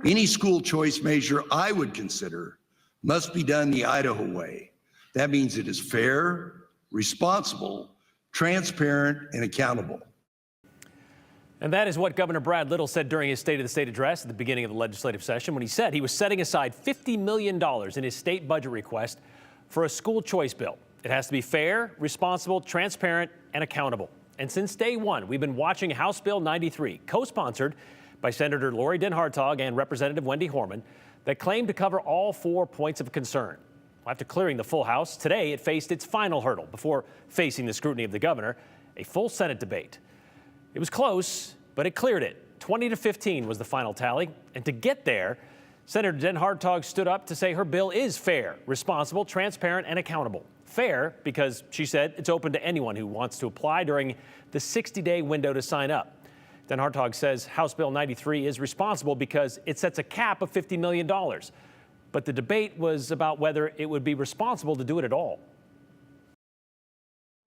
Any school choice measure I would consider must be done the Idaho way. That means it is fair, responsible, transparent, and accountable. And that is what Governor Brad Little said during his State of the State address at the beginning of the legislative session, when he said he was setting aside $50 million in his state budget request for a school choice bill. It has to be fair, responsible, transparent, and accountable. And since day one, we've been watching House Bill 93, co-sponsored by Senator Lori Den Hartog and Representative Wendy Horman, that claimed to cover all 4 points of concern. After clearing the full House, today it faced its final hurdle before facing the scrutiny of the governor, a full Senate debate. It was close, but it cleared it. 20-15 was the final tally. And to get there, Senator Den Hartog stood up to say her bill is fair, responsible, transparent, and accountable. Fair because she said it's open to anyone who wants to apply during the 60-day window to sign up. Den Hartog says House Bill 93 is responsible because it sets a cap of $50 million. But the debate was about whether it would be responsible to do it at all.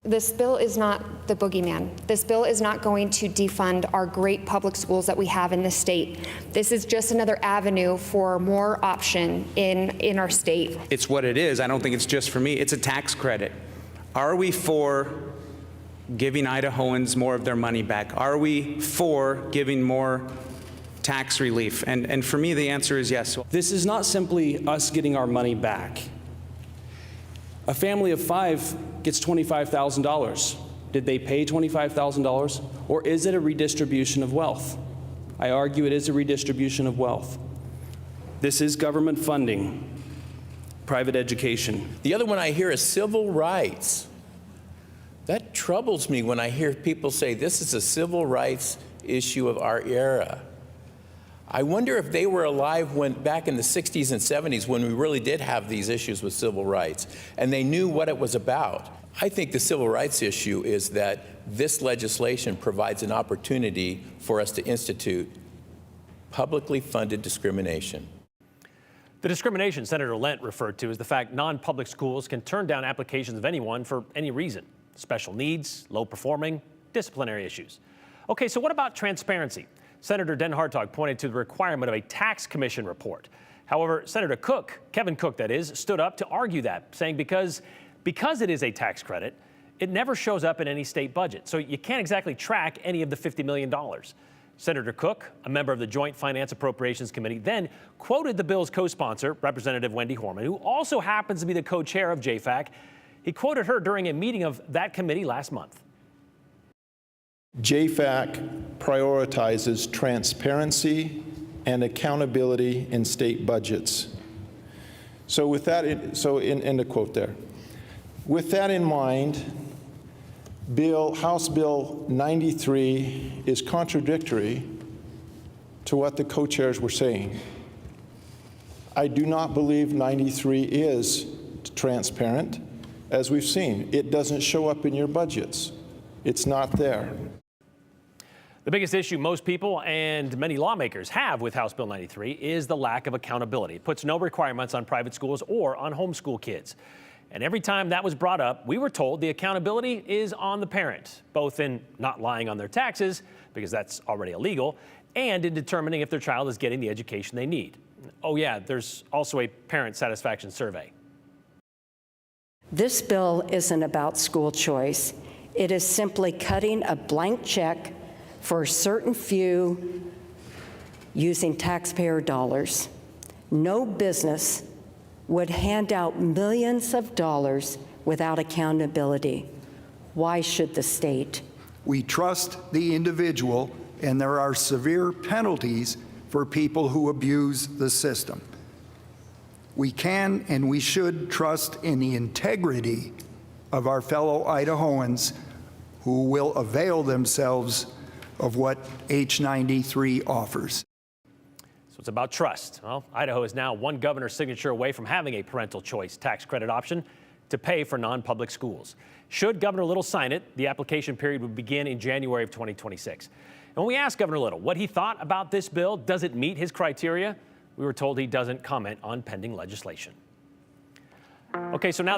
This bill is not the boogeyman. This bill is not going to defund our great public schools that we have in this state. This is just another avenue for more option in our state. It's what it is. I don't think it's just for me. It's a tax credit. Are we for giving Idahoans more of their money back? Are we for giving more tax relief? And for me, the answer is yes. This is not simply us getting our money back. A family of 5 gets $25,000. Did they pay $25,000? Or is it a redistribution of wealth? I argue it is a redistribution of wealth. This is government funding private education. The other one I hear is civil rights. That troubles me when I hear people say this is a civil rights issue of our era. I wonder if they were alive back in the 60s and 70s when we really did have these issues with civil rights and they knew what it was about. I think the civil rights issue is that this legislation provides an opportunity for us to institute publicly funded discrimination. The discrimination Senator Lent referred to is the fact non-public schools can turn down applications of anyone for any reason: special needs, low performing, disciplinary issues. Okay, so what about transparency? Senator Den Hartog pointed to the requirement of a tax commission report. However, Senator Cook, Kevin Cook that is, stood up to argue that, saying because it is a tax credit, it never shows up in any state budget. So you can't exactly track any of the $50 million. Senator Cook, a member of the Joint Finance Appropriations Committee, then quoted the bill's co-sponsor, Representative Wendy Horman, who also happens to be the co-chair of JFAC. He quoted her during a meeting of that committee last month. JFAC prioritizes transparency and accountability in state budgets. So with that, end the quote there. With that in mind, House Bill 93 is contradictory to what the co-chairs were saying. I do not believe 93 is transparent, as we've seen. It doesn't show up in your budgets. It's not there. The biggest issue most people and many lawmakers have with House Bill 93 is the lack of accountability. It puts no requirements on private schools or on homeschool kids. And every time that was brought up, we were told the accountability is on the parent, both in not lying on their taxes, because that's already illegal, and in determining if their child is getting the education they need. Oh yeah, there's also a parent satisfaction survey. This bill isn't about school choice. It is simply cutting a blank check for a certain few using taxpayer dollars. No business would hand out millions of dollars without accountability. Why should the state? We trust the individual, and there are severe penalties for people who abuse the system. We can and we should trust in the integrity of our fellow Idahoans who will avail themselves of what H93 offers. So it's about trust. Well, Idaho is now one governor's signature away from having a parental choice tax credit option to pay for non-public schools. Should Governor Little sign it, the application period would begin in January of 2026. And when we asked Governor Little what he thought about this bill, does it meet his criteria, we were told he doesn't comment on pending legislation. Okay, so now